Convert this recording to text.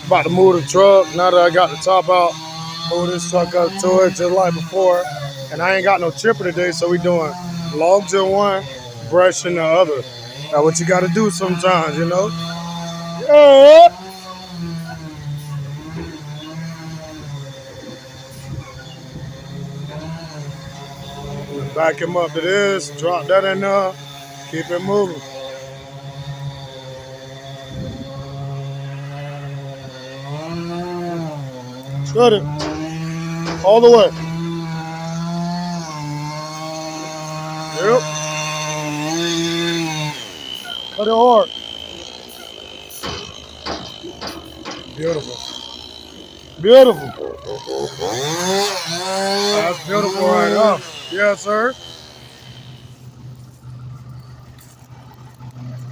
About to move the truck. Now that I got the top out, move this truck up to it just like before. And I ain't got no chipper today, so we doing logs in one, brush in the other. That's what you got to do sometimes, you know. Yeah. Back him up to this. Drop that in there. Keep it moving. Shut it all the way. Yep. Cut it hard. Beautiful. Beautiful. That's beautiful right now. Yes, sir.